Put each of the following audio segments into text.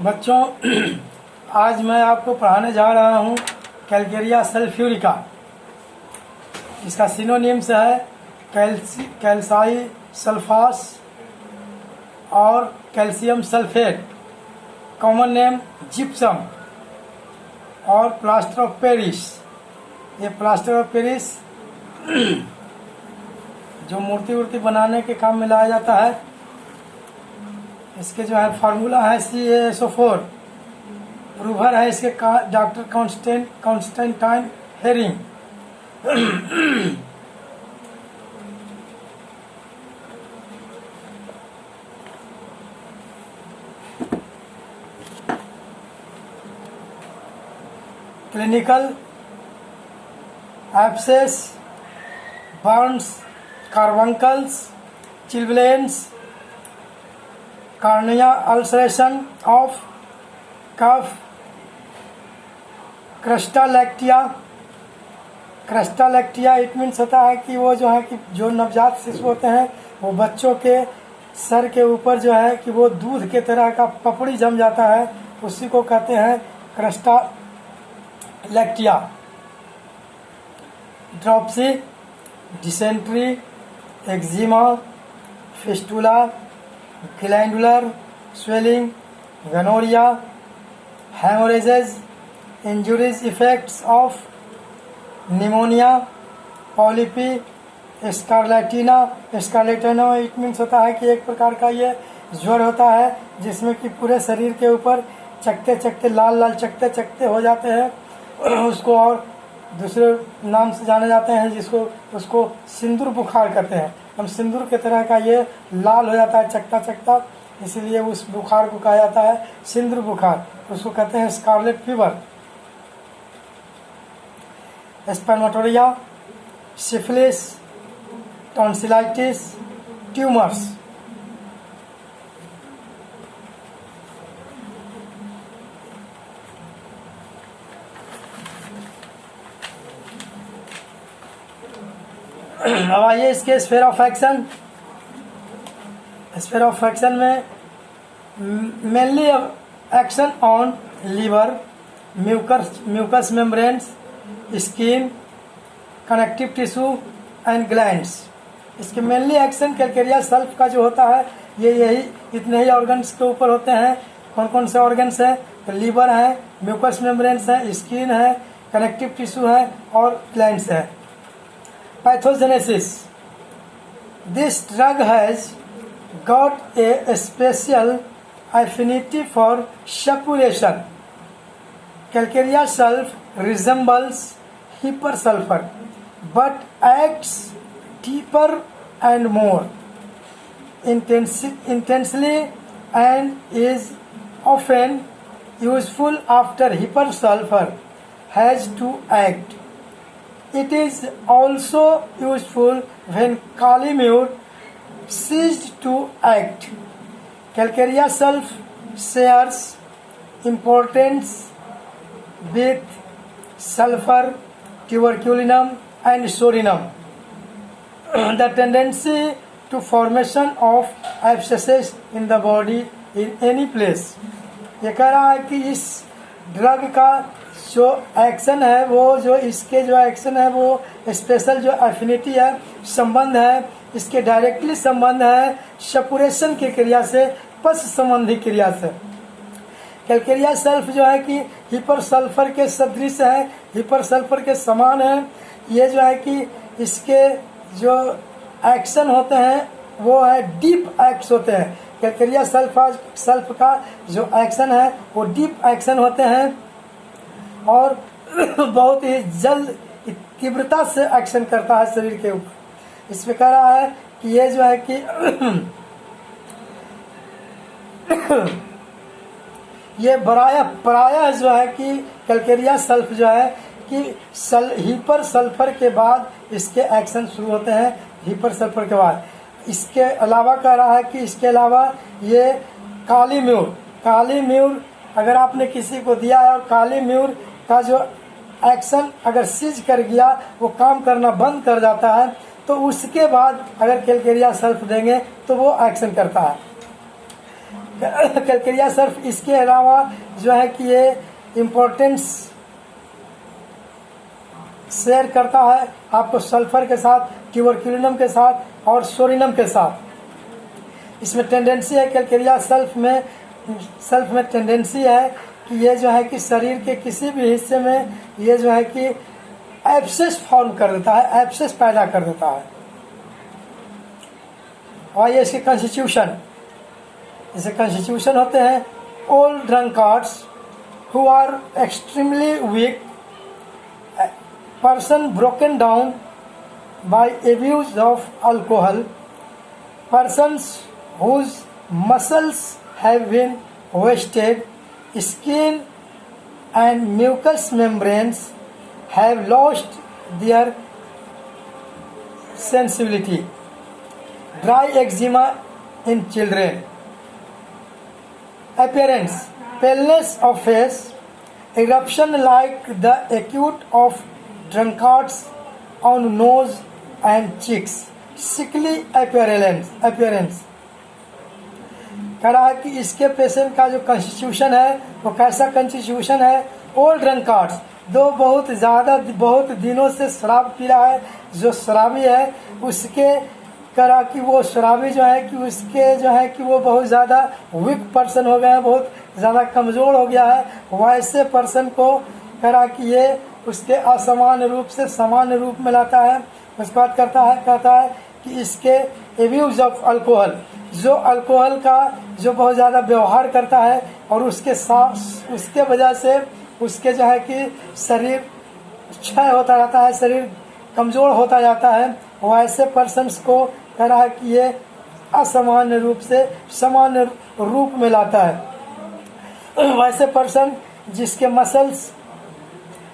बच्चों, आज मैं आपको पढ़ाने जा रहा हूँ कैलकेरिया सल्फ्यूरिका। इसका सिनोनिम्स है कैल्साई सल्फास और calcium sulphate. Common name gypsum और प्लास्टर ऑफ पेरिस। ये प्लास्टर ऑफ पेरिस जो मूर्ति बनाने के काम में लाया जाता है, इसके जो है फार्मूला है CaSO4। प्रूवर है इसके doctor Constantine Hering. Clinical abscess, burns, carbuncles, chilblains, cornea ulceration of cough, crusta lactea it means होता है कि वो जो है कि जो नवजात शिशु होते हैं वो बच्चों के सर के ऊपर जो है कि वो दूध के तरह का पपड़ी जम जाता है, उसी को कहते हैं crusta lactea. Dropsy, dysentery, eczema, fistula, glandular swelling, gonorrhoea, haemorrhages, injuries, effects of pneumonia, polypi, scarlatina it means होता है कि एक प्रकार का ये ज्वर होता है जिसमें कि पूरे शरीर के ऊपर चकते चकते लाल चकते चकते हो जाते हैं, उसको और दूसरे नाम से जाने जाते हैं, उसको सिंदूर बुखार कहते हैं। हम सिंदूर के तरह का ये लाल हो जाता है चकता चकता, इसीलिए उस बुखार को कहा जाता है सिंदूर बुखार। उसको कहते हैं scarlet fever. Spermatorrhoea, syphilis, tonsillitis, tumours. अब आइए इसके sphere of action. Sphere of action में mainly action on liver, mucous membranes, skin, connective tissue and glands. इसके मेनली एक्शन कैलकेरिया सल्फ का जो होता है ये इतने ही ऑर्गन्स के ऊपर होते हैं। कौन कौन से ऑर्गन्स हैं? तो लीवर है, म्यूकस मेम्ब्रेन्स है, स्किन है, कनेक्टिव टिश्यू है और ग्लैंड्स है। Pathogenesis. This drug has got a special affinity for suppuration. Calcarea sulf resembles hypersulfur but acts deeper and more intensely and is often useful after hypersulfur has to act. It is also useful when calimure ceased to act. Calcarea sulf shares importance with sulfur, tuberculinum and sorinum. The tendency to formation of abscesses in the body in any place. ये कह रहा है कि इस drug का जो action है इसके जो एक्शन है वो स्पेशल जो एफिनिटी है, संबंध है, इसके डायरेक्टली संबंध है सपुरेशन की क्रिया से, पश संबंधी क्रिया से। कैलकेरिया सल्फ जो है कि हिपर सल्फर के सदृश है, हिपर सल्फर के समान है। ये जो है कि इसके जो एक्शन होते हैं वो है डीप एक्ट्स होते हैं। कैलकेरिया सल्फ का जो एक्शन है वो डीप एक्शन होते हैं और बहुत ही जल्द तीव्रता से एक्शन करता है शरीर के ऊपर। इसमें कह रहा है कि ये जो है कि ये प्रायः जो है कि कैलकेरिया सल्फ जो है कि हिपर सल्फर के बाद इसके एक्शन शुरू होते हैं। हिपर सल्फर के बाद इसके अलावा कह रहा है कि इसके अलावा ये कालीम्यूर अगर आपने किसी को दिया है और कालीम्यूर का जो एक्शन अगर सीज कर गया, वो काम करना बंद कर जाता है, तो उसके बाद अगर कैलकेरिया सल्फ देंगे तो वो एक्शन करता है। कैलकेरिया सल्फ इसके अलावा जो है कि ये इम्पोर्टेंस शेयर करता है आपको सल्फर के साथ, ट्यूबरक्यूलिनम के साथ और सोडियम के साथ। इसमें टेंडेंसी है कैलकेरिया सल्फ में टेंडेंसी है कि ये जो है कि शरीर के किसी भी हिस्से में ये जो है कि एब्सेस फॉर्म कर देता है, एब्सेस पैदा कर देता है। और ये इसके कॉन्स्टिट्यूशन, जैसे कॉन्स्टिट्यूशन होते हैं old drunkards who are extremely weak, person broken down by abuse of alcohol, persons whose muscles have been wasted, skin and mucous membranes have lost their sensibility, dry eczema in children, appearance, paleness of face, eruption like the acute of drunkards on nose and cheeks, sickly appearance। कह रहा है कि इसके patient का जो constitution है वो कैसा कॉन्स्टिट्यूशन है। ओल्ड ड्रंकार्ड्स, बहुत दिनों से शराब पी रहा है, जो शराबी है उसके करा कि वो शराबी जो है कि उसके जो है कि वो बहुत ज़्यादा वीक पर्सन हो गए हैं, बहुत ज़्यादा कमज़ोर हो गया है। वैसे पर्सन को करा कि ये उसके असामान्य रूप से सामान्य रूप में लाता है। उसके बाद कहता है कि इसके एब्यूज ऑफ अल्कोहल, जो अल्कोहल का जो बहुत ज़्यादा व्यवहार करता है और उसके वजह से उसके जो है कि शरीर क्षय होता जाता है, शरीर कमज़ोर होता जाता है। वैसे पर्सन्स को कह रहा है कि ये असामान्य रूप से सामान्य रूप में लाता है। वैसे पर्सन जिसके मसल्स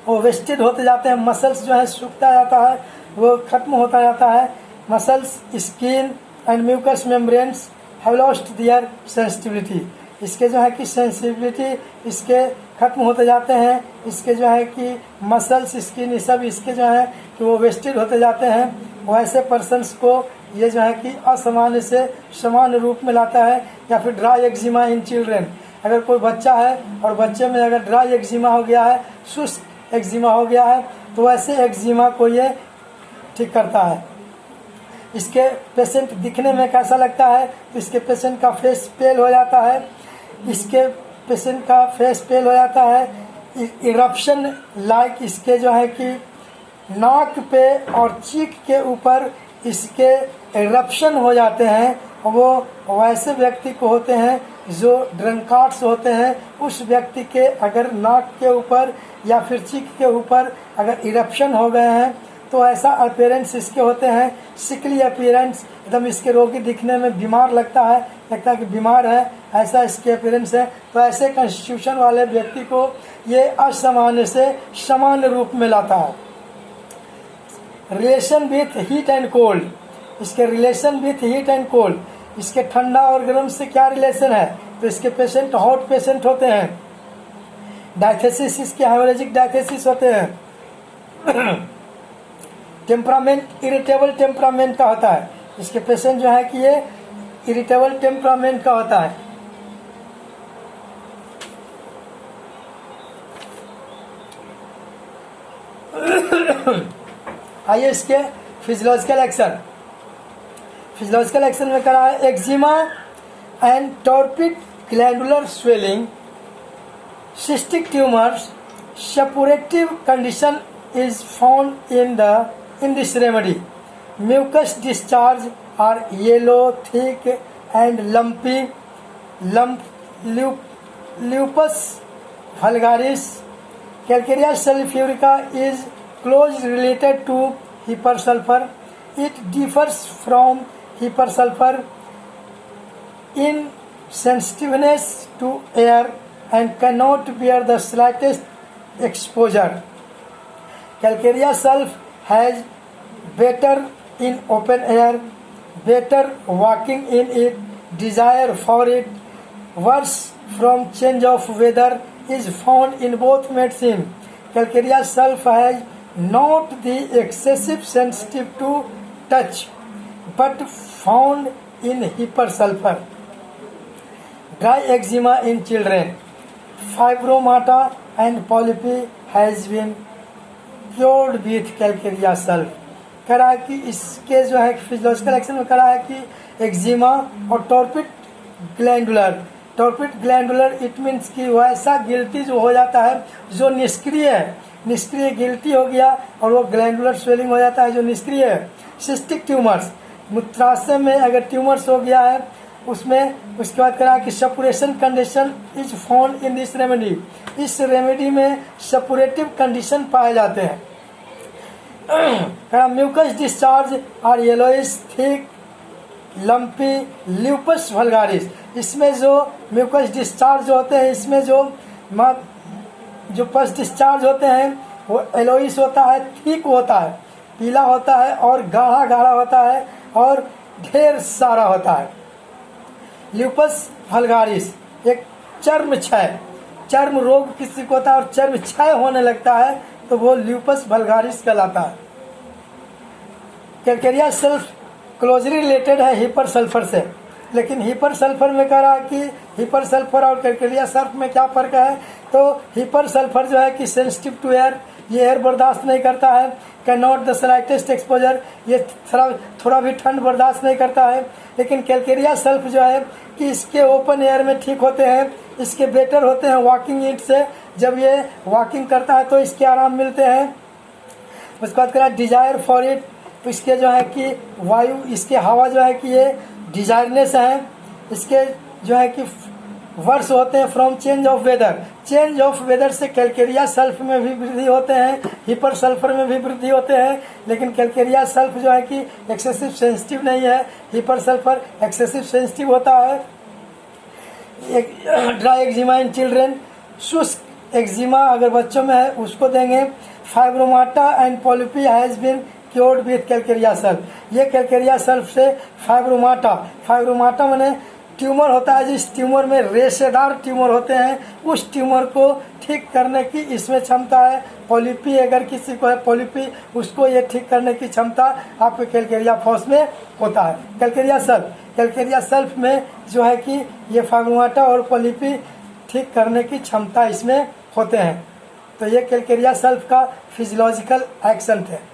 वो वेस्टेड होते जाते हैं, मसल्स जो है सूखता जाता है, वो खत्म होता जाता है। Muscles, skin and mucous membranes have lost their sensitivity, इसके जो है कि सेंसिटिविटी इसके खत्म होते जाते हैं। इसके जो है कि मसल्स, स्किन, ये सब इसके जो है कि वो वेस्टेड होते जाते हैं। वैसे पर्सन्स को ये जो है कि असामान्य से सामान्य रूप में लाता है। या फिर ड्राई एक्जिमा इन चिल्ड्रेन, अगर कोई बच्चा है और बच्चे में अगर ड्राई एक्जिमा हो गया है, शुष्क एक्जिमा हो गया है, तो वैसे एक्जिमा को ये ठीक करता है। इसके पेशेंट दिखने में कैसा लगता है, तो इसके पेशेंट का फेस पेल हो जाता है, इसके पेशेंट का फेस पेल हो जाता है। इरप्शन लाइक इसके जो है कि नाक पे और चीक के ऊपर इसके इरप्शन हो जाते हैं। वो वैसे व्यक्ति को होते हैं जो ड्रंकार्ड्स होते हैं। उस व्यक्ति के अगर नाक के ऊपर या फिर चीक के ऊपर अगर इरप्शन हो गए हैं तो ऐसा अपीयरेंस इसके होते हैं, सिकली अपीयरेंस, एकदम इसके रोगी दिखने में बीमार लगता है कि बीमार है, ऐसा इसके अपीयरेंस है। तो ऐसे कॉन्स्टिट्यूशन वाले व्यक्ति को ये असामान्य से सामान्य रूप में लाता है। Relation with heat and cold, इसके relation with heat and cold, इसके ठंडा और गर्म से क्या रिलेशन है, तो इसके पेशेंट हॉट पेशेंट होते हैं। डायथेसिस, इसके हेमोरेजिक डायथेसिस होते हैं। टेम्परामेंट इरिटेबल टेम्परामेंट का होता है, इसके पेशेंट जो है कि ये इरिटेबल टेम्परामेंट का होता है। आइए इसके फिजियोलॉजिकल एक्शन में करा है eczema and torpid glandular swelling, cystic tumors, suppurative condition is found in this remedy. Mucus discharge are yellow, thick and lumpy. Lupus vulgaris. Calcarea sulfurica is closely related to hypersulfur. It differs from hypersulfur in sensitiveness to air and cannot bear the slightest exposure. Calcarea sulf has better in open air, better walking in it, desire for it, worse from change of weather is found in both medicine. Calcarea sulf has not the excessive sensitive to touch, but found in hypersulfur. Dry eczema in children, fibromata and polypi has been cured with calcarea sulph. कह रहा है कि इसके जो है physiological action में कह रहा है कि एक्जिमा और टॉर्पिड ग्लैंडुलर इट मीन्स कि वैसा गिल्टी जो हो जाता है जो निष्क्रिय है, निष्क्रिय गिल्टी हो गया और वो ग्लैंडुलर स्वेलिंग हो जाता है जो निष्क्रिय है। सिस्टिक ट्यूमर्स, मूत्राशय में अगर ट्यूमर्स हो गया है उसमें, उसके बाद कह रहा है कि suppuration condition is found in this remedy, इस रेमेडी में सपुरेटिव कंडीशन पाए जाते हैं। म्यूकस डिस्चार्ज और yellowish thick lumpy lupus vulgaris, इसमें जो म्यूकस डिस्चार्ज होते हैं, इसमें जो पस डिस्चार्ज होते हैं वो येलोइश होता है, थिक होता है, पीला होता है और गाढ़ा गाढ़ा होता है और ढेर सारा होता है। ल्यूपस वल्गारिस एक चर्म क्षय, चर्म रोग किसी को होता है और चर्म क्षय होने लगता है तो वो ल्यूपस वल्गारिस कहलाता है। कैलकेरिया सल्फ क्लोजली रिलेटेड है हिपर सल्फर से, लेकिन हिपर सल्फर में कह रहा है कि हिपर सल्फर और कैलकेरिया सल्फ में क्या फ़र्क है, तो हिपर सल्फर जो है कि सेंसिटिव टू एयर, ये एयर बर्दाश्त नहीं करता है, can not the slightest exposure, ये थोड़ा भी ठंड बर्दाश्त नहीं करता है। लेकिन कैलकेरिया सल्फ जो है कि इसके ओपन एयर में ठीक होते हैं, इसके बेटर होते हैं वॉकिंग ईट से, जब ये वॉकिंग करता है तो इसके आराम मिलते हैं। उसके बाद कह डिजायर फॉर इट, तो इसके जो है कि वायु, इसके हवा जो है कि ये डिजायरनेस है, इसके जो है कि वर्ष होते हैं from change of weather, change of weather से कैलकेरिया सल्फ में भी वृद्धि होते हैं, हिपर सल्फर में भी वृद्धि होते हैं, लेकिन कैलकेरिया सल्फ जो है कि एक्सेसिव सेंसिटिव नहीं है, हिपर सल्फर एक्सेसिव सेंसिटिव होता है। ड्राई एक्जिमा इन चिल्ड्रेन, शुष्क एक्जिमा अगर बच्चों में है उसको देंगे। Fibromata and polypi has been cured with calcarea sulph, ये कैलकेरिया सल्फ से फाइब्रोमाटा माने ट्यूमर होता है, जिस ट्यूमर में रेशेदार ट्यूमर होते हैं उस ट्यूमर को ठीक करने की इसमें क्षमता है। पॉलिपी अगर किसी को है पॉलिपी, उसको ये ठीक करने की क्षमता आपके कैलकेरिया फॉस में होता है। कैलकेरिया सल्फ में जो है कि ये फाइब्रोमाटा और पॉलिपी ठीक करने की क्षमता इसमें होते हैं। तो ये कैलकेरिया सल्फ का फिजियोलॉजिकल एक्शन थे।